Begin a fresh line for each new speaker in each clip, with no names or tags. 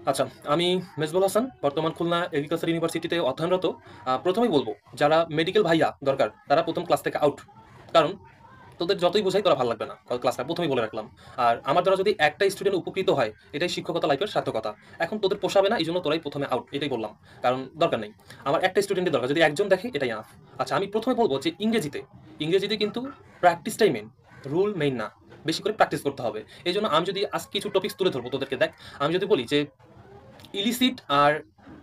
আচ্ছা, আমি মেজবাহুল হাসান বর্তমান খুলনা এগ্রিকালচার ইউনিভার্সিটিতে অধ্যয়নরত। প্রথমেই বলব, যারা মেডিকেল ভাইয়া দরকার তারা ১ম ক্লাস থেকে আউট। কারণ তোদের যতই বোঝাই তোরা ভাল লাগবে না। ক্লাসটা ১ম এই বলে রাখলাম। আর আমার দ্বারা যদি একটা স্টুডেন্ট উপকৃত হয়, এটাই শিক্ষকতা লাইফের সার্থকতা। এখন তোদের পোষাবে না, এইজন্য তোরাই ১ম এ আউট। এটাই বললাম। কারণ দরকার নেই। আমার একটা স্টুডেন্টের দরকার। যদি একজন দেখে এটাই এনাফ। আচ্ছা, আমি ১ম এ বলব যে ইংরেজিতে কিন্তু প্র্যাকটিসটাই মেইন। রুল মেইন না। বেশি করে প্র্যাকটিস করতে হবে। এইজন্য আমি যদি আজকে কিছু টপিকস তুলে ধরব তোদেরকে, দেখ। আমি যদি বলি যে ইলিসিট আর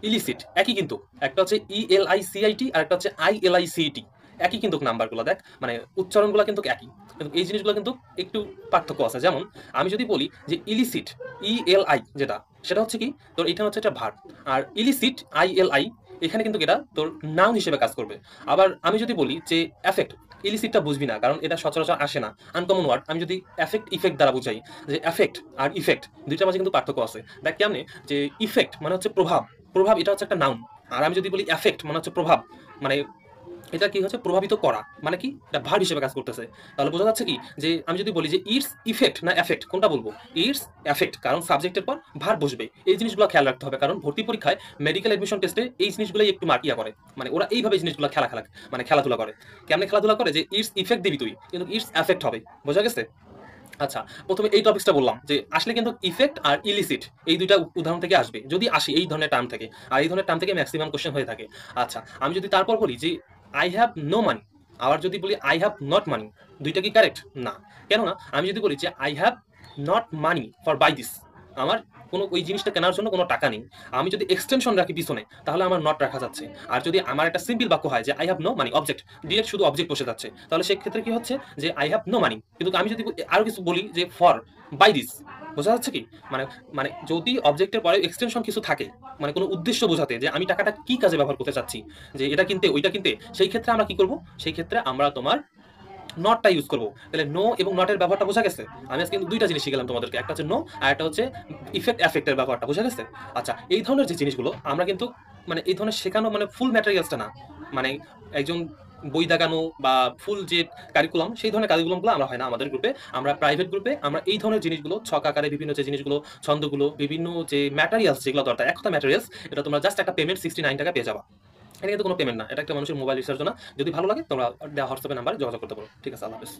ইলিসিট একই কিন্তু। একটা হচ্ছে ইএলআইসিআইটি আর একটা হচ্ছে আইএলআইসিটি। একই কিন্তু নাম্বারগুলো, দেখ, মানে উচ্চারণগুলো কিন্তু একই। কিন্তু এই জিনিসগুলো কিন্তু একটু পার্থক্য আছে। যেমন আমি যদি বলি যে ইলিসিট, ইএলআই যেটা, সেটা হচ্ছে কি তোর, এটা হচ্ছে একটা ভার্ব। আর ইলিসিট আইএলআই, এখানে কিন্তু এটা তোর নাউন হিসেবে কাজ করবে। আবার আমি যদি বলি যে এফেক্ট, ইলিসিটটা বুঝবি না, কারণ এটা সচরাচর আসে না, আনকমন ওয়ার্ড। আমি যদি এফেক্ট ইফেক্ট দ্বারা বুঝাই, যে এফেক্ট আর ইফেক্ট দুইটার মাঝে কিন্তু পার্থক্য আছে। দেখ কেমনে, যে ইফেক্ট মানে হচ্ছে প্রভাব, প্রভাব এটা হচ্ছে একটা নাউন। আর আমি যদি বলি এফেক্ট মানে হচ্ছে প্রভাব, মানে এটা কি হচ্ছে, প্রভাবিত করা, মানে কি এটা ভার্ব হিসেবে কাজ করতেছে। তাহলে বোঝা যাচ্ছে কি, যে আমি যদি বলি যে ইটস ইফেক্ট না এফেক্ট, কোনটা বলবো? ইটস এফেক্ট, কারণ সাবজেক্টের পর ভার্ব বসবে। এই জিনিসগুলো খেয়াল রাখতে হবে, কারণ ভর্তি পরীক্ষায় মেডিকেল অ্যাডমিশন টেস্টে এই জিনিসগুলোই একটু মার্কিয়া করে। মানে ওরা এইভাবে জিনিসগুলো মানে খেলাধুলা করে। কেমনে খেলাধুলা করে, যে ইটস ইফেক্ট দিবি তুই, কিন্তু ইটস এফেক্ট হবে। বোঝা গেছে? আচ্ছা, প্রথমে এই টপিকসটা বললাম যে আসলে কিন্তু ইফেক্ট আর ইলিসিট এই দুইটা উদাহরণ থেকে আসবে, যদি আসি এই ধরনের টার্ম থেকে। আর এই ধরনের টার্ম থেকে ম্যাক্সিমাম কোশ্চেন হয়ে থাকে। আচ্ছা, আমি যদি তারপর বলি যে আই হ্যাভ নো মানি, আবার যদি বলি আই হ্যাভ নট মানি, দুইটা কি কারেক্ট? না। কেননা আমি যদি বলি যে I have not money for buy this, আমার কোনো ওই জিনিসটা কেনার জন্য কোনো টাকা নেই। আমি যদি এক্সটেনশন রাখি পিছনে, তাহলে আমার নট রাখা যাচ্ছে। আর যদি আমার একটা সিম্পল বাক্য হয় যে I have no money, object direct শুধু অবজেক্ট বসে যাচ্ছে, তাহলে সেক্ষেত্রে কি হচ্ছে, যে আই হ্যাভ নো মানি। কিন্তু আমি যদি আরো কিছু বলি যে ফর বাই দিস, বোঝা যাচ্ছে কি, মানে মানে যদি অবজেক্টের পরে এক্সটেনশন কিছু থাকে, মানে কোনো উদ্দেশ্য বোঝাতে, যে আমি টাকাটা কি কাজে ব্যবহার করতে চাচ্ছি, যে এটা কিনতে ওইটা কিনতে, সেই ক্ষেত্রে আমরা কি করব? সেই ক্ষেত্রে আমরা তোমার নটটা ইউজ করব। তাহলে নো এবং নটের ব্যবহারটা বোঝা গেছে? আমি আজকে কিন্তু দুইটা জিনিস শিখালাম তোমাদেরকে, একটা হচ্ছে নো আর একটা হচ্ছে ইফেক্ট এফেক্টের ব্যবহারটা, বোঝা গেছে? আচ্ছা, এই ধরনের যে জিনিসগুলো আমরা কিন্তু, মানে এই ধরনের শেখানো মানে ফুল ম্যাটেরিয়ালসটা না, মানে একজন বই দেখানো বা ফুল যে কারিকুলাম, সেই ধরনের কারিকুলামগুলো আমরা হয় না আমাদের গ্রুপে। আমরা প্রাইভেট গ্রুপে আমরা এই ধরনের জিনিসগুলো ছক আকারে বিভিন্ন যে জিনিসগুলো, ছন্দগুলো, বিভিন্ন যে ম্যাটেরিয়ালস যেগুলো দরকার, এক কথা ম্যাটেরিয়ালস, এটা তোমরা জাস্ট একটা পেমেন্ট 69 টাকা পেয়ে যাবা। এটা কিন্তু কোনো পেমেন্ট না, এটা একটা মানুষের মোবাইল রিচার্জ না। যদি ভালো লাগে তোমরা দেওয়া হোয়াটসঅ্যাপে নাম্বারে যোগাযোগ করতে পারো। ঠিক আছে, আল্লাহ হাফেজ।